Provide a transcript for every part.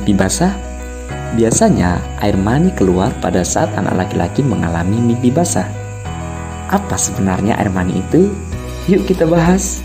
mimpi basah? Biasanya, air mani keluar pada saat anak laki-laki mengalami mimpi basah. Apa sebenarnya air mani itu? Yuk kita bahas.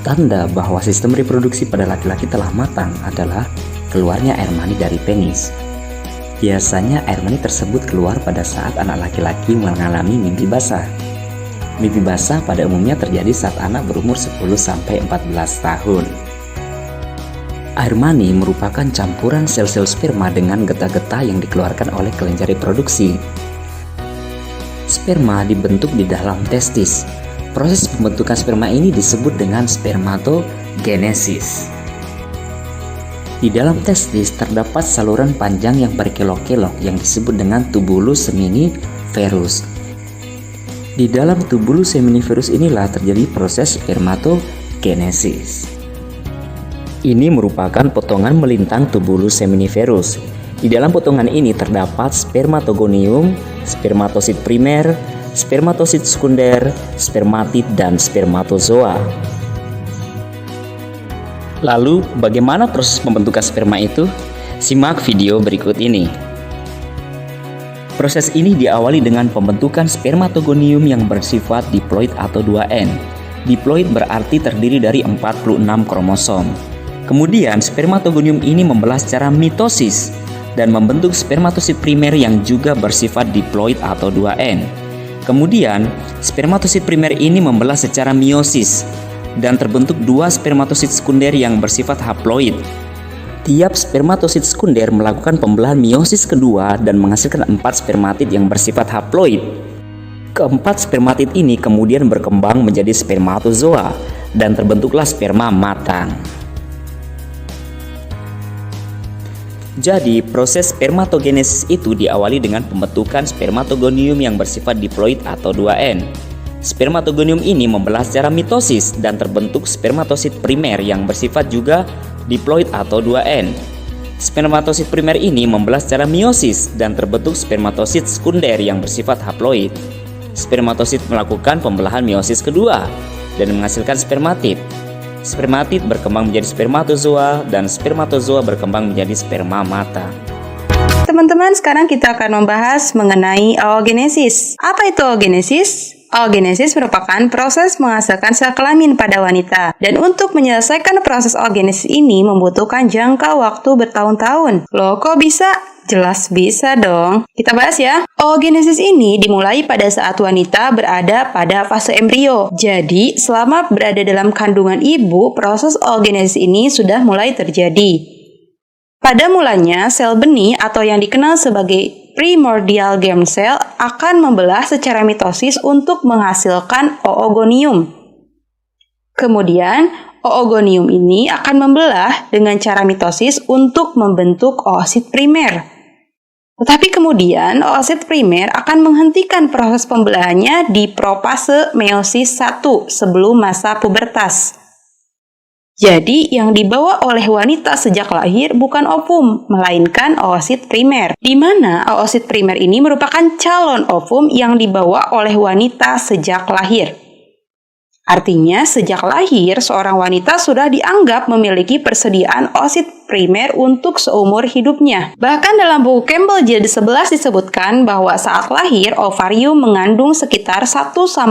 Tanda bahwa sistem reproduksi pada laki-laki telah matang adalah keluarnya air mani dari penis. Biasanya air mani tersebut keluar pada saat anak laki-laki mengalami mimpi basah. Mimpi basah pada umumnya terjadi saat anak berumur 10-14 tahun. Air mani merupakan campuran sel-sel sperma dengan getah-getah yang dikeluarkan oleh kelenjar reproduksi. Sperma dibentuk di dalam testis. Proses pembentukan sperma ini disebut dengan spermatogenesis. Di dalam testis terdapat saluran panjang yang berkelok-kelok yang disebut dengan tubulus seminiferus. Di dalam tubulus seminiferus inilah terjadi proses spermatogenesis. Ini merupakan potongan melintang tubulus seminiferus. Di dalam potongan ini terdapat spermatogonium, spermatosit primer, spermatosit sekunder, spermatid, dan spermatozoa. Lalu, bagaimana proses pembentukan sperma itu? Simak video berikut ini. Proses ini diawali dengan pembentukan spermatogonium yang bersifat diploid atau 2N. Diploid berarti terdiri dari 46 kromosom. Kemudian spermatogonium ini membelah secara mitosis dan membentuk spermatosit primer yang juga bersifat diploid atau 2N. Kemudian spermatosit primer ini membelah secara meiosis dan terbentuk dua spermatosit sekunder yang bersifat haploid. Tiap spermatosit sekunder melakukan pembelahan meiosis kedua dan menghasilkan 4 spermatid yang bersifat haploid. Keempat spermatid ini kemudian berkembang menjadi spermatozoa dan terbentuklah sperma matang. Jadi, proses spermatogenesis itu diawali dengan pembentukan spermatogonium yang bersifat diploid atau 2N. Spermatogonium ini membelah secara mitosis dan terbentuk spermatosit primer yang bersifat juga diploid atau 2N. Spermatosit primer ini membelah secara meiosis dan terbentuk spermatosit sekunder yang bersifat haploid. Spermatosit melakukan pembelahan meiosis kedua dan menghasilkan spermatid. Spermatid berkembang menjadi spermatozoa dan spermatozoa berkembang menjadi sperma matang. Teman-teman, sekarang kita akan membahas mengenai oogenesis. Apa itu oogenesis? Oogenesis merupakan proses menghasilkan sel kelamin pada wanita. Dan untuk menyelesaikan proses oogenesis ini membutuhkan jangka waktu bertahun-tahun. Loh, kok bisa? Jelas bisa dong. Kita bahas ya. Oogenesis ini dimulai pada saat wanita berada pada fase embrio. Jadi, selama berada dalam kandungan ibu, proses oogenesis ini sudah mulai terjadi. Pada mulanya, sel benih atau yang dikenal sebagai primordial germ cell akan membelah secara mitosis untuk menghasilkan oogonium. Kemudian, oogonium ini akan membelah dengan cara mitosis untuk membentuk oosit primer. Tetapi kemudian oosit primer akan menghentikan proses pembelahannya di profase meiosis 1 sebelum masa pubertas. Jadi, yang dibawa oleh wanita sejak lahir bukan ovum, melainkan oosit primer, di mana oosit primer ini merupakan calon ovum yang dibawa oleh wanita sejak lahir. Artinya, sejak lahir, seorang wanita sudah dianggap memiliki persediaan oosit primer untuk seumur hidupnya. Bahkan dalam buku Campbell Jilid 11 disebutkan bahwa saat lahir, ovarium mengandung sekitar 1-2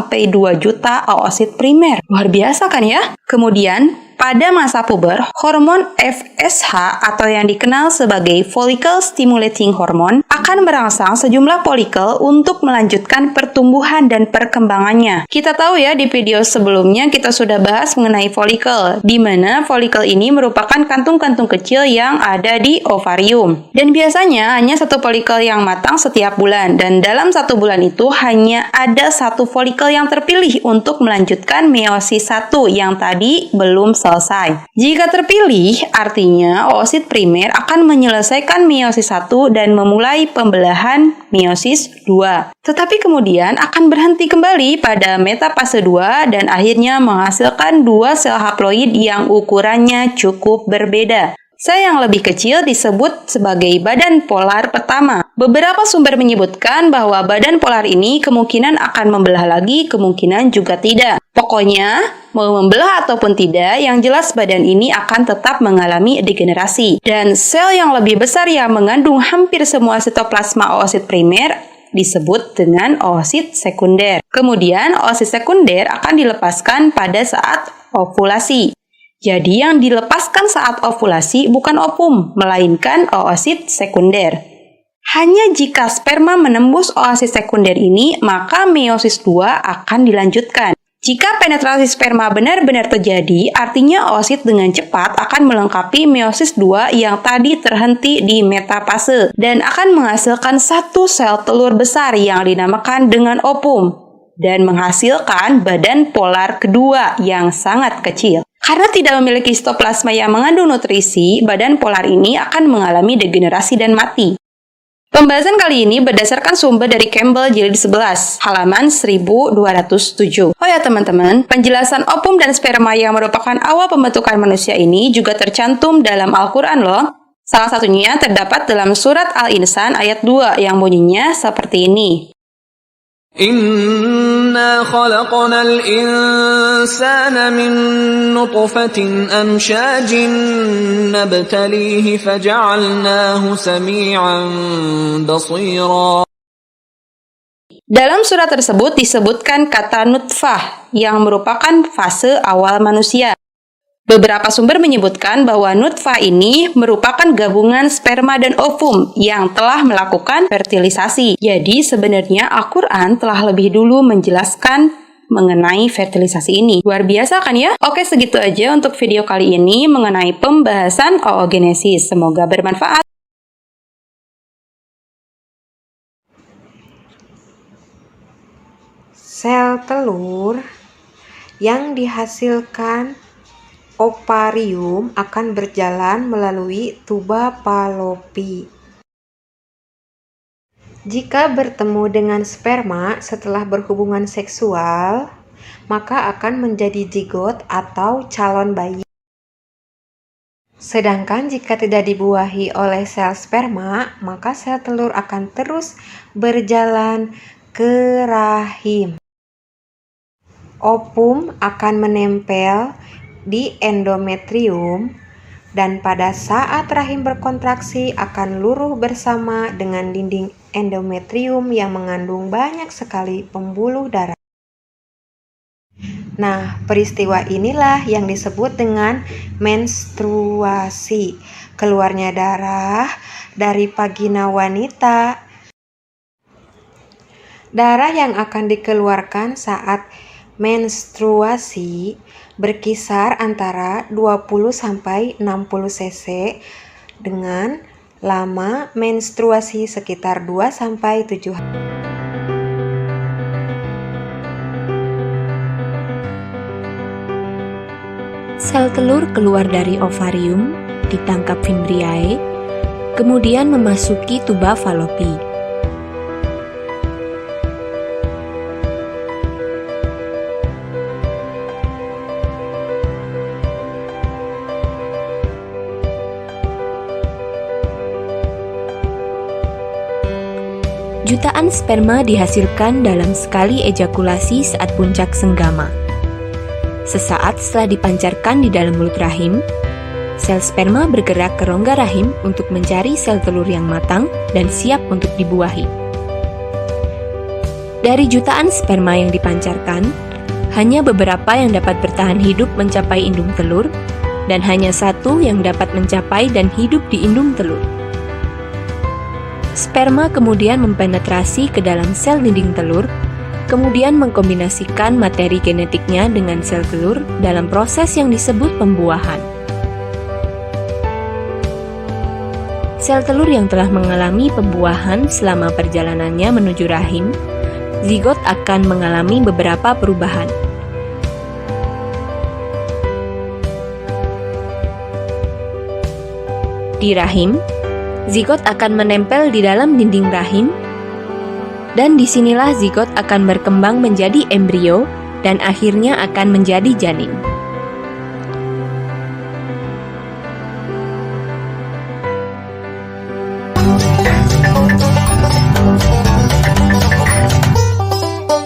juta oosit primer. Luar biasa kan ya? Kemudian, pada masa puber, hormon FSH atau yang dikenal sebagai follicle stimulating hormone akan merangsang sejumlah folikel untuk melanjutkan pertumbuhan dan perkembangannya. Kita tahu ya, di video sebelumnya kita sudah bahas mengenai folikel, di mana folikel ini merupakan kantung-kantung kecil yang ada di ovarium. Dan biasanya hanya satu folikel yang matang setiap bulan, dan dalam satu bulan itu hanya ada satu folikel yang terpilih untuk melanjutkan meiosis 1 yang tadi belum selesai. Jika terpilih, artinya oosit primer akan menyelesaikan meiosis 1 dan memulai pembelahan meiosis 2. Tetapi kemudian akan berhenti kembali pada metafase 2 dan akhirnya menghasilkan 2 sel haploid yang ukurannya cukup berbeda. Sel yang lebih kecil disebut sebagai badan polar pertama. Beberapa sumber menyebutkan bahwa badan polar ini kemungkinan akan membelah lagi, kemungkinan juga tidak. Pokoknya, mau membelah ataupun tidak, yang jelas badan ini akan tetap mengalami degenerasi. Dan sel yang lebih besar yang mengandung hampir semua sitoplasma oosit primer disebut dengan oosit sekunder. Kemudian, oosit sekunder akan dilepaskan pada saat ovulasi. Jadi yang dilepaskan saat ovulasi bukan ovum, melainkan oosit sekunder. Hanya jika sperma menembus oosit sekunder ini, maka meiosis 2 akan dilanjutkan. Jika penetrasi sperma benar-benar terjadi, artinya oosit dengan cepat akan melengkapi meiosis 2 yang tadi terhenti di metafase dan akan menghasilkan satu sel telur besar yang dinamakan dengan ovum dan menghasilkan badan polar kedua yang sangat kecil. Karena tidak memiliki sitoplasma yang mengandung nutrisi, badan polar ini akan mengalami degenerasi dan mati. Pembahasan kali ini berdasarkan sumber dari Campbell jilid 11, halaman 1207. Oh ya teman-teman, penjelasan ovum dan sperma yang merupakan awal pembentukan manusia ini juga tercantum dalam Al-Quran loh. Salah satunya terdapat dalam surat Al-Insan ayat 2 yang bunyinya seperti ini. Inna khalaqnal insana min nutfatin amsyajin nabtalihi faja'alnahu sami'an basira. Dalam surat tersebut disebutkan kata nutfah yang merupakan fase awal manusia. Beberapa sumber menyebutkan bahwa nutfah ini merupakan gabungan sperma dan ovum yang telah melakukan fertilisasi. Jadi sebenarnya Al-Quran telah lebih dulu menjelaskan mengenai fertilisasi ini. Luar biasa kan ya? Oke, segitu aja untuk video kali ini mengenai pembahasan oogenesis. Semoga bermanfaat. Sel telur yang dihasilkan ovarium akan berjalan melalui tuba Fallopi. Jika bertemu dengan sperma setelah berhubungan seksual, maka akan menjadi zigot atau calon bayi. Sedangkan jika tidak dibuahi oleh sel sperma, maka sel telur akan terus berjalan ke rahim. Ovum akan menempel di endometrium dan pada saat rahim berkontraksi akan luruh bersama dengan dinding endometrium yang mengandung banyak sekali pembuluh darah. Nah, peristiwa inilah yang disebut dengan menstruasi, keluarnya darah dari vagina wanita. Darah yang akan dikeluarkan saat menstruasi berkisar antara 20-60 cc dengan lama menstruasi sekitar 2-7 hari. Sel telur keluar dari ovarium, ditangkap fimbriae, kemudian memasuki tuba Fallopi. Jutaan sperma dihasilkan dalam sekali ejakulasi saat puncak senggama. Sesaat setelah dipancarkan di dalam mulut rahim, sel sperma bergerak ke rongga rahim untuk mencari sel telur yang matang dan siap untuk dibuahi. Dari jutaan sperma yang dipancarkan, hanya beberapa yang dapat bertahan hidup mencapai indung telur, dan hanya satu yang dapat mencapai dan hidup di indung telur. Sperma kemudian mempenetrasi ke dalam sel dinding telur, kemudian mengkombinasikan materi genetiknya dengan sel telur dalam proses yang disebut pembuahan. Sel telur yang telah mengalami pembuahan selama perjalanannya menuju rahim, zigot akan mengalami beberapa perubahan. Di rahim, zigot akan menempel di dalam dinding rahim, dan disinilah zigot akan berkembang menjadi embrio dan akhirnya akan menjadi janin.